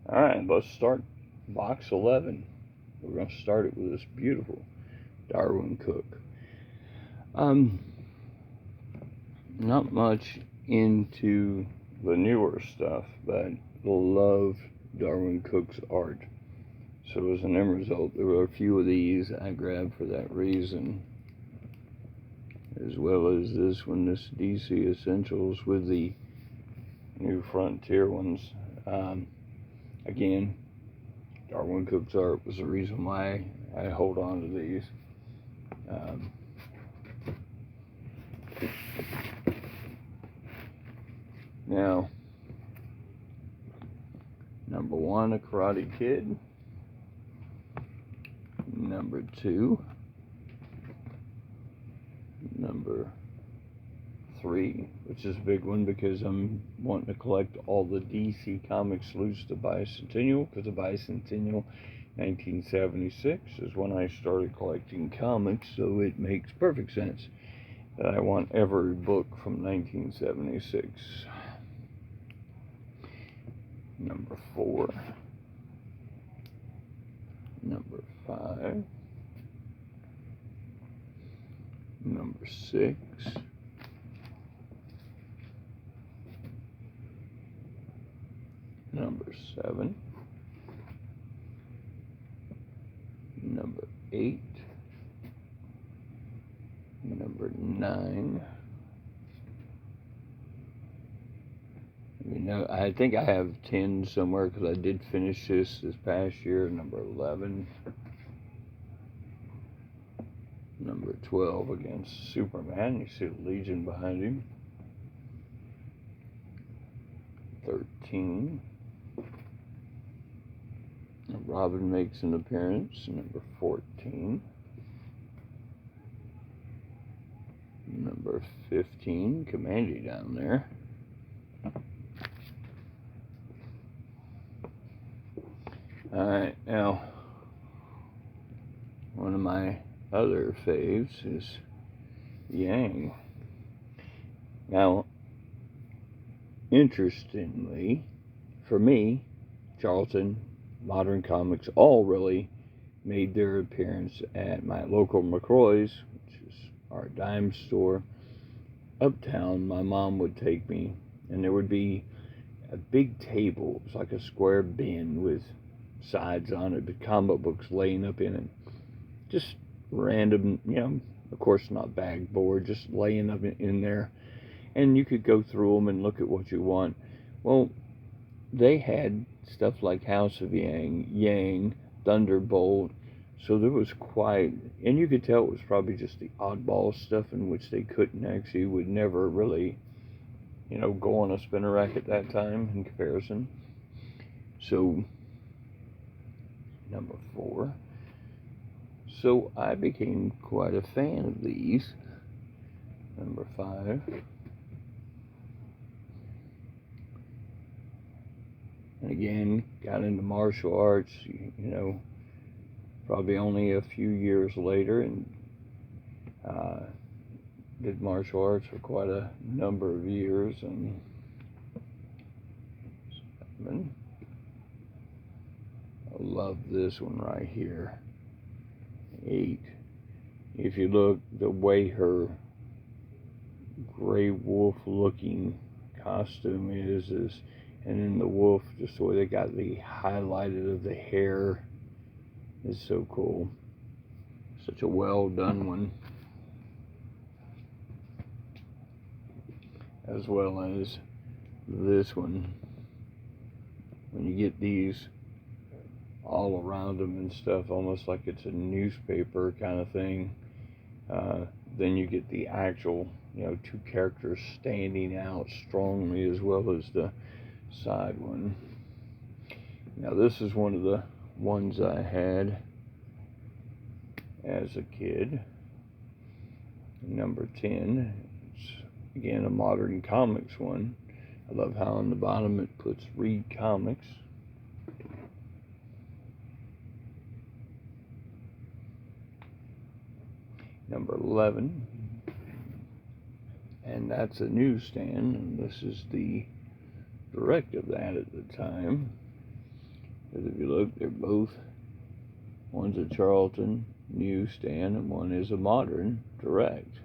Alright, let's start box 11. We're going to start it with this beautiful Darwin Cook. Not much into the newer stuff, but love Darwin Cook's art. So as an end result, there were a few of these I grabbed for that reason. As well as this one, this DC Essentials with the new Frontier ones. Again, Darwin Cook's art was the reason why I hold on to these. Now, number 1, A Karate Kid. Number 2, number 3, which is a big one because I'm wanting to collect all the DC Comics loose to Bicentennial, because the Bicentennial 1976 is when I started collecting comics, so it makes perfect sense that I want every book from 1976. Number 4, number 5, number 6, number 7, number 8, number 9. I think I have 10 somewhere because I did finish this past year. Number 11, number 12 against Superman. You see the Legion behind him. 13. Robin makes an appearance. Number 14. Number 15. Commandy down there. Alright, now, one of my other faves is Yang. Now, interestingly, for me, Charlton, Modern Comics, all really made their appearance at my local McCroy's, which is our dime store. Uptown, my mom would take me, and there would be a big table. It was like a square bin with sides on it, the comic books laying up in it. Just random, of course not bag board, just laying up in there. And you could go through them and look at what you want. Well, they had stuff like House of Yang, Thunderbolt. So there was quite, and you could tell it was probably just the oddball stuff in which they would never really, go on a spinner rack at that time in comparison. So, number 4. So I became quite a fan of these. Number 5. And again, got into martial arts, probably only a few years later, and did martial arts for quite a number of years. And 7. I love this one right here. 8. If you look, the way her gray wolf looking costume is, and then the wolf, just the way they got the highlighted of the hair is so cool. Such a well done one. As well as this one. When you get these all around them and stuff, almost like it's a newspaper kind of thing. Then you get the actual, 2 characters standing out strongly, as well as the side one. Now this is one of the ones I had as a kid. Number 10. It's again a Modern Comics one. I love how on the bottom it puts Read Comics. Number 11, and that's a newsstand, and this is the direct of that at the time. Because if you look, they're both, one's a Charlton newsstand and one is a modern direct.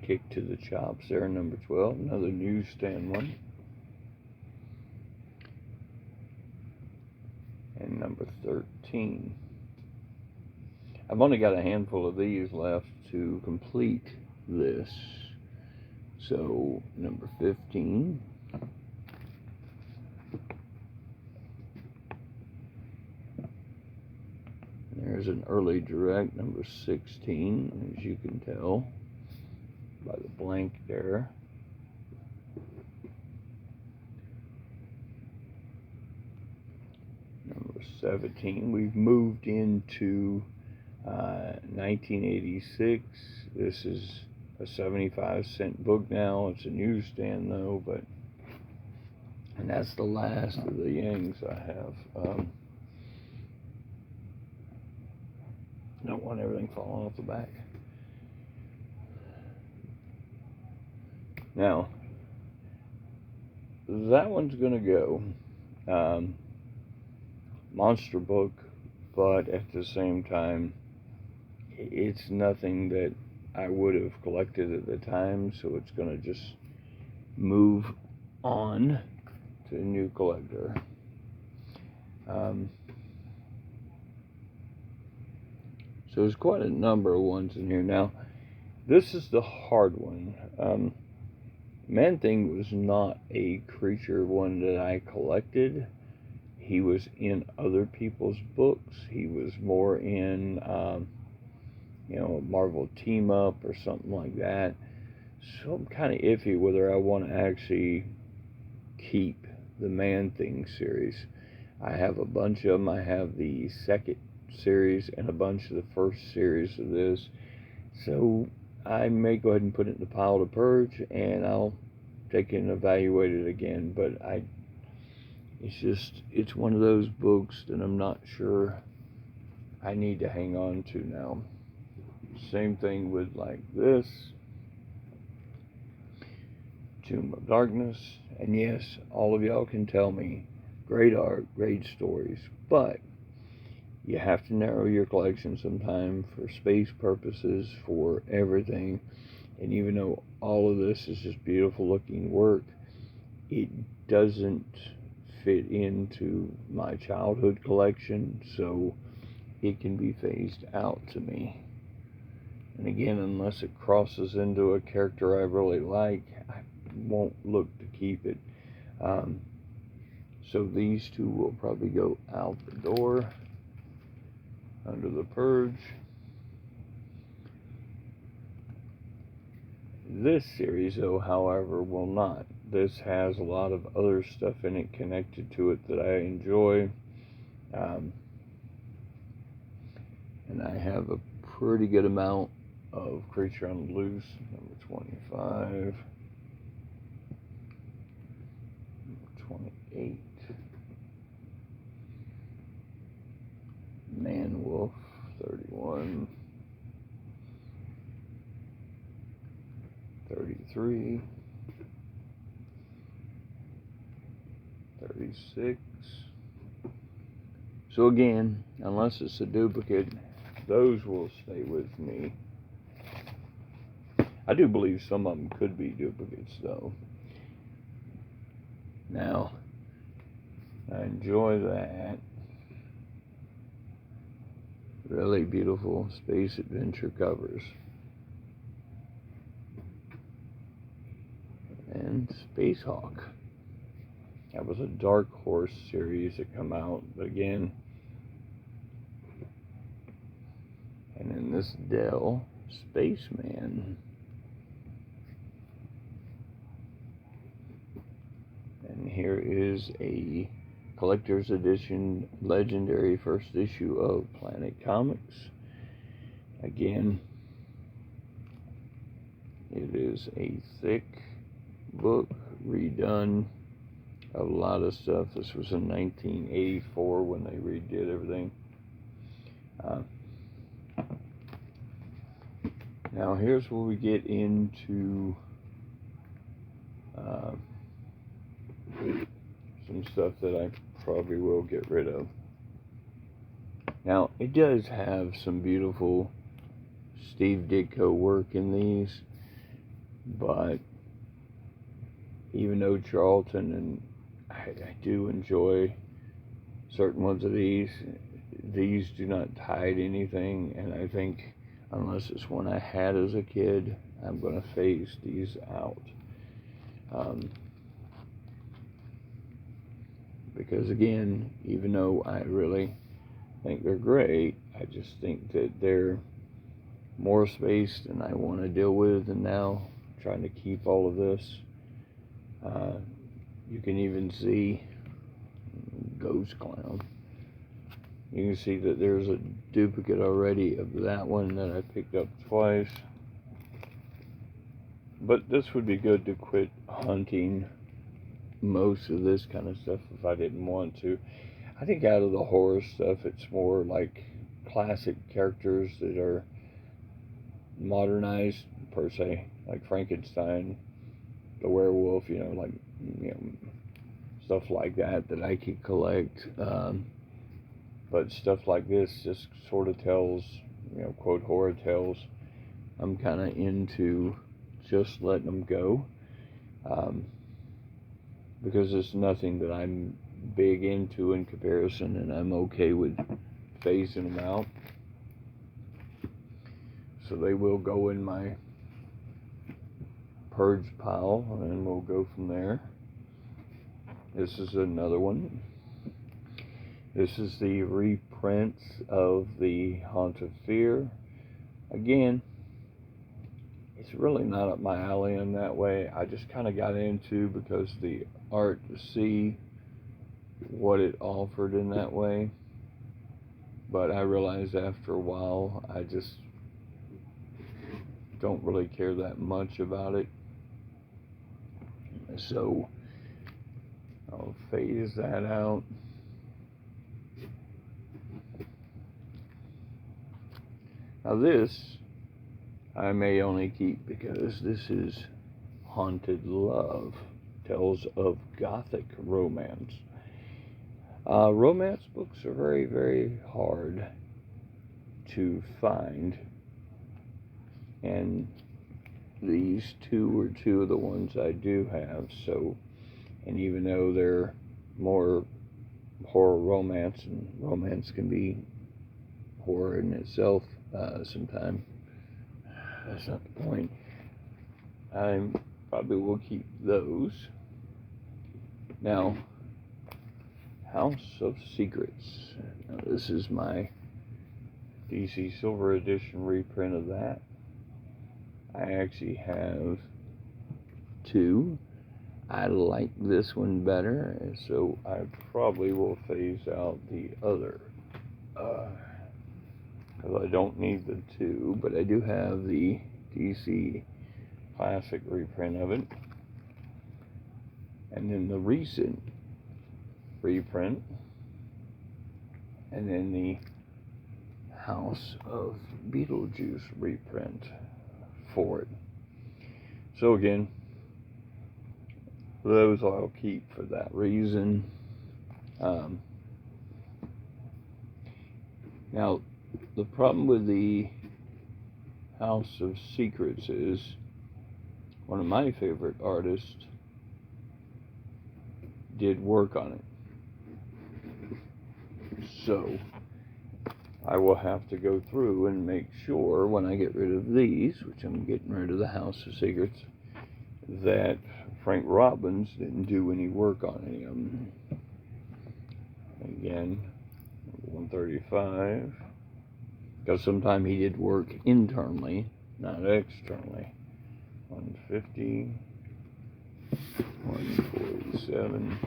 Kick to the chops there, number 12, another newsstand one. And number 13. I've only got a handful of these left to complete this. So, number 15. There's an early direct, number 16, as you can tell by the blank there. Number 17, we've moved into 1986. This is a 75-cent book now. It's a newsstand though, and that's the last of the Yangs I have. Don't want everything falling off the back. Now, that one's gonna go. Monster book, but at the same time, it's nothing that I would have collected at the time, so it's gonna just move on to a new collector. So there's quite a number of ones in here. Now, this is the hard one. Man-Thing was not a creature one that I collected. He was in other people's books. He was more in, a Marvel team-up or something like that. So I'm kind of iffy whether I want to actually keep the Man-Thing series. I have a bunch of them. I have the second series and a bunch of the first series of this. So I may go ahead and put it in the pile to purge, and I'll take it and evaluate it again. But it's one of those books that I'm not sure I need to hang on to now. Same thing with like this, Tomb of Darkness. And yes, all of y'all can tell me, great art, great stories, but you have to narrow your collection sometime for space purposes, for everything. And even though all of this is just beautiful looking work, it doesn't fit into my childhood collection, so it can be phased out to me. And again, unless it crosses into a character I really like, I won't look to keep it. So these two will probably go out the door under the purge. This series, though, however, will not. This has a lot of other stuff in it connected to it that I enjoy. And I have a pretty good amount of Creature on the Loose, number 25, number 28, Man Wolf, 31, 33, 36. So again, unless it's a duplicate, those will stay with me. I do believe some of them could be duplicates though. Now, I enjoy that. Really beautiful space adventure covers. And Space Hawk. That was a Dark Horse series that come out again. And in this Dell, Spaceman. And here is a collector's edition legendary first issue of Planet Comics. Again, it is a thick book, redone a lot of stuff. This was in 1984 when they redid everything. Now here's where we get into Uh, some stuff that I probably will get rid of. Now, it does have some beautiful Steve Ditko work in these, but even though Charlton and I do enjoy certain ones of these do not hide anything, and I think unless it's one I had as a kid, I'm going to phase these out. Because again, even though I really think they're great, I just think that they're more space than I want to deal with, and now trying to keep all of this. You can even see Ghost Clown. You can see that there's a duplicate already of that one that I picked up twice. But this would be good to quit hunting most of this kind of stuff if I didn't want to. I think out of the horror stuff, it's more like classic characters that are modernized per se, like Frankenstein, the werewolf, like stuff like that I could collect. But stuff like this just sort of tells, quote, horror tales. I'm kind of into just letting them go. Because it's nothing that I'm big into in comparison, and I'm okay with phasing them out. So they will go in my purge pile, and we'll go from there. This is another one. This is the reprint of the Haunt of Fear. Again, it's really not up my alley in that way. I just kind of got into because the art to see what it offered in that way. But I realized after a while, I just don't really care that much about it. So I'll phase that out. Now this, I may only keep because this is Haunted Love, Tales of Gothic Romance. Romance books are very, very hard to find, and these two are two of the ones I do have. So, and even though they're more horror romance, and romance can be horror in itself sometimes, that's not the point. I probably will keep those. Now, House of Secrets. Now, this is my DC Silver Edition reprint of that. I actually have two. I like this one better, and so I probably will phase out the other. Because I don't need the two, but I do have the DC Classic reprint of it. And then the recent reprint. And then the House of Beetlejuice reprint for it. So again, those I'll keep for that reason. Now, the problem with the House of Secrets is one of my favorite artists did work on it. So I will have to go through and make sure when I get rid of these, which I'm getting rid of the House of Secrets, that Frank Robbins didn't do any work on any of them. Again, 135. Because sometimes he did work internally, not externally. 150. 147.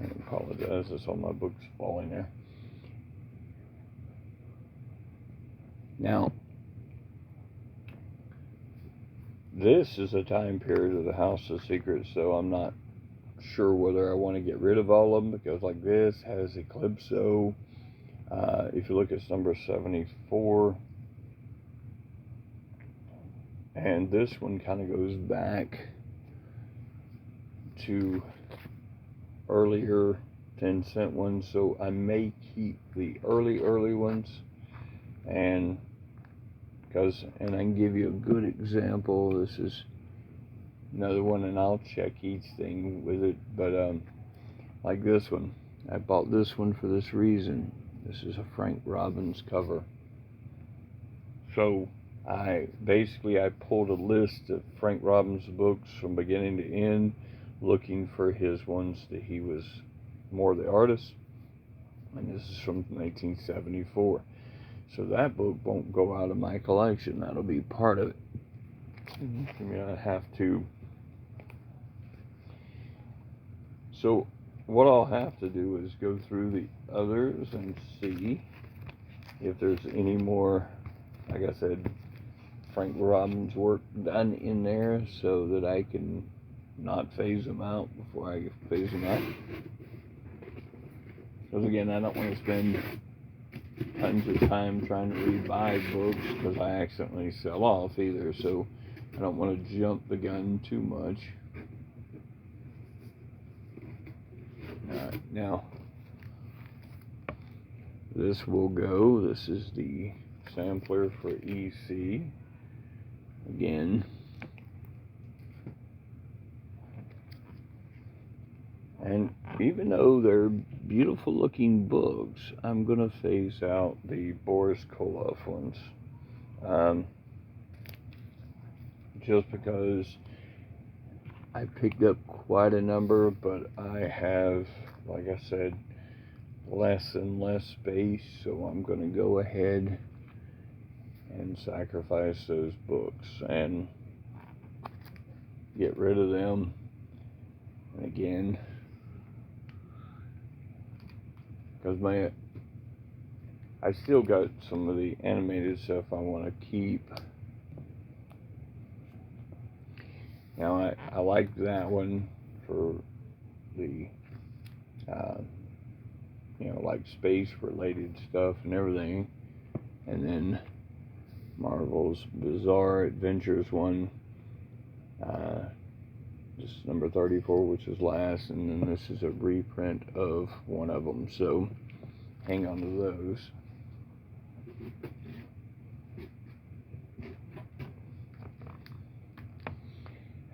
I apologize, I saw my books falling there. Now, this is a time period of the House of Secrets, so I'm not sure whether I want to get rid of all of them, because like this has Eclipso. If you look at number 74, And this one kind of goes back to earlier 10-cent ones, so I may keep the early ones, and I can give you a good example. This is another one, and I'll check each thing with it, but like this one, I bought this one for this reason. This is a Frank Robbins cover. So I pulled a list of Frank Robbins books from beginning to end, looking for his ones that he was more the artist, and this is from 1974. So that book won't go out of my collection. That'll be part of it. I'm gonna have to. So what I'll have to do is go through the others and see if there's any more, like I said, Frank Robbins work done in there, so that I can not phase them out before I phase them out. Because again, I don't want to spend tons of time trying to rebuy books because I accidentally sell off either, so I don't want to jump the gun too much. Alright, now this will go. This is the sampler for EC. Again, and even though they're beautiful looking books, I'm going to phase out the Boris Koloff ones. Just because I picked up quite a number, but I have, like I said, less and less space, so I'm going to go ahead and sacrifice those books and get rid of them. And again, because I still got some of the animated stuff I want to keep. Now I like that one for the like space related stuff and everything, and then Marvel's Bizarre Adventures one, just number 34, which is last, and then this is a reprint of one of them, so hang on to those.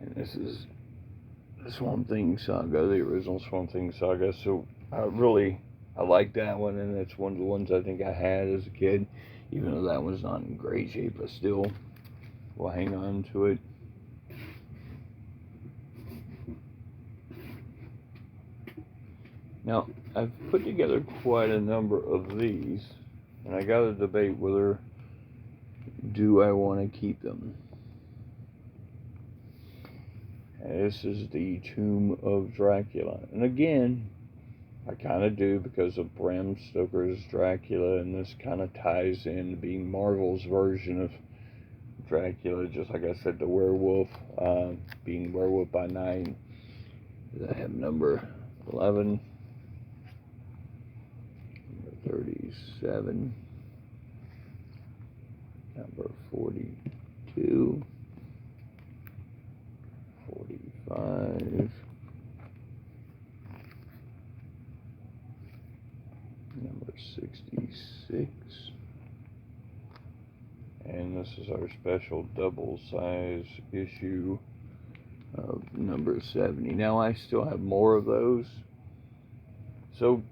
And this is the Swamp Thing Saga, the original Swamp Thing Saga, so I like that one, and it's one of the ones I think I had as a kid. Even though that one's not in great shape, I still will hang on to it. Now, I've put together quite a number of these, and I got to debate whether do I want to keep them. And this is the Tomb of Dracula, and again, I kind of do because of Bram Stoker's Dracula, and this kind of ties in being Marvel's version of Dracula, just like I said, the werewolf, being Werewolf by Night. I have number 11, number 37, number 42, 45, number 66, and this is our special double size issue of number 70. Now I still have more of those, so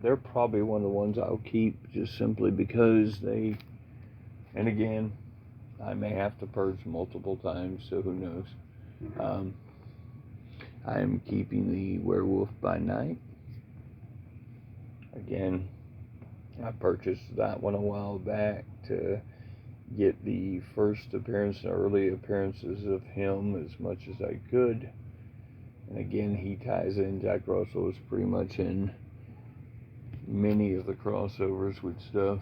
they're probably one of the ones I'll keep, just simply because they, and again, I may have to purge multiple times, so who knows. I am keeping the Werewolf by Night. Again, I purchased that one a while back to get the first appearance and early appearances of him as much as I could. And again, he ties in, Jack Russell is pretty much in many of the crossovers with stuff.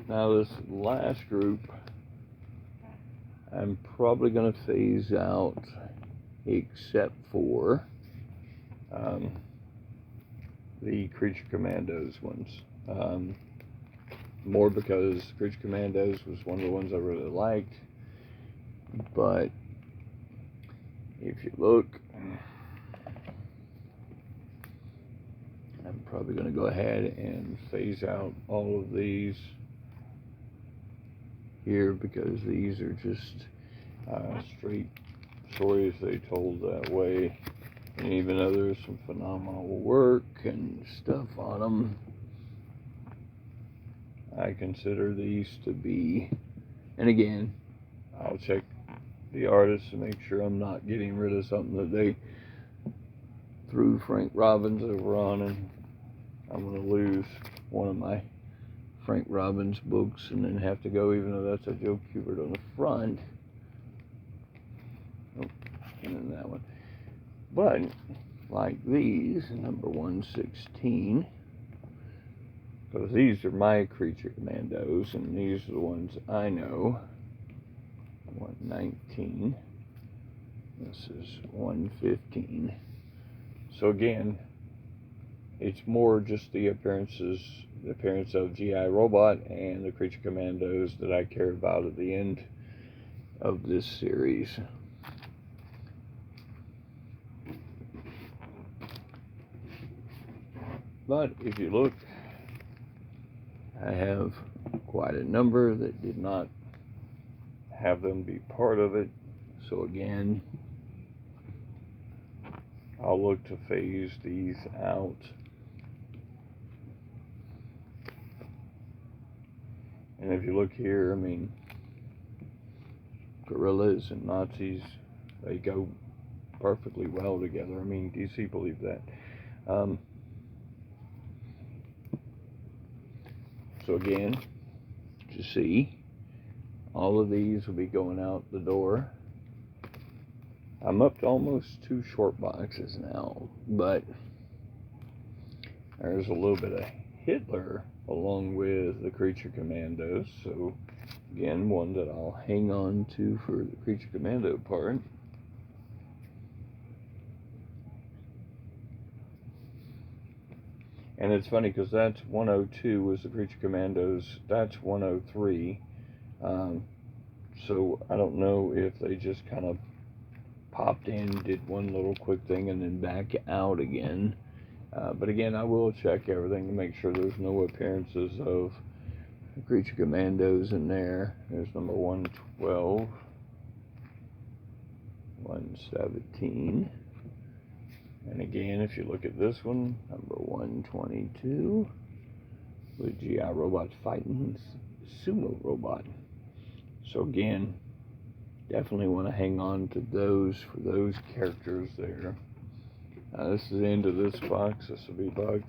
Now this last group, I'm probably going to phase out, except for the Creature Commandos ones. more because Creature Commandos was one of the ones I really liked. But if you look, I'm probably going to go ahead and phase out all of these here because these are just straight stories they told that way. And even though there's some phenomenal work and stuff on them, I consider these to be, and again, I'll check the artists to make sure I'm not getting rid of something that they threw Frank Robbins over on, and I'm going to lose one of my Frank Robbins books and then have to go, even though that's a Joe Kubert on the front. Oh, and then that one. But, like these, number 116, because these are my Creature Commandos, and these are the ones I know. 119. This is 115. So again, it's more just the appearance of G.I. Robot and the Creature Commandos that I care about at the end of this series. But if you look, I have quite a number that did not have them be part of it. So again, I'll look to phase these out. And if you look here, I mean, gorillas and Nazis, they go perfectly well together. I mean, DC believe that. So again, to see, all of these will be going out the door. I'm up to almost 2 short boxes now, but there's a little bit of Hitler along with the Creature Commandos. So again, one that I'll hang on to for the Creature Commando part. And it's funny because that's 102 was the Creature Commandos. That's 103. So I don't know if they just kind of popped in, did one little quick thing, and then back out again. But again, I will check everything to make sure there's no appearances of Creature Commandos in there. There's number 112, 117. And again, if you look at this one, number 122, with G.I. Robots fighting Sumo Robot. So again, definitely want to hang on to those for those characters there. This is the end of this box. This will be box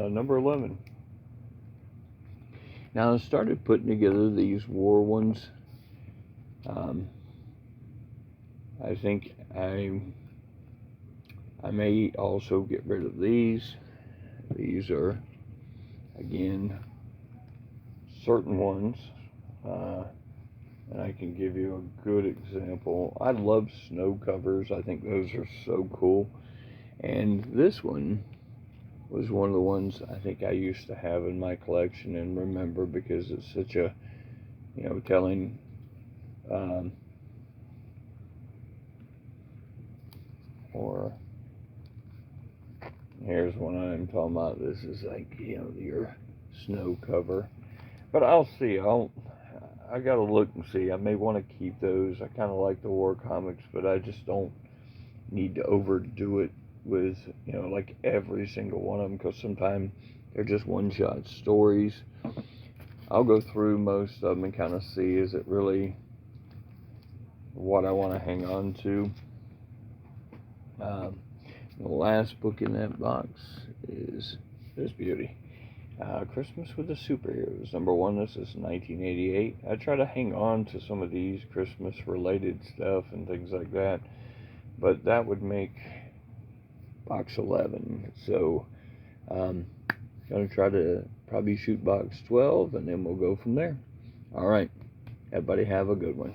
number 11. Now I started putting together these war ones. I think I may also get rid of these. These are, again, certain ones. And I can give you a good example. I love snow covers. I think those are so cool. And this one was one of the ones I think I used to have in my collection and remember because it's such a, telling or here's one I'm talking about. This is like, your snow cover. But I'll see. I gotta look and see. I may want to keep those. I kind of like the war comics, but I just don't need to overdo it with, like every single one of them, because sometimes they're just one-shot stories. I'll go through most of them and kind of see, is it really what I want to hang on to? The last book in that box is this beauty. Christmas with the Superheroes, number 1. This is 1988. I try to hang on to some of these Christmas-related stuff and things like that, but that would make box 11. So, going to try to probably shoot box 12, and then we'll go from there. All right. Everybody have a good one.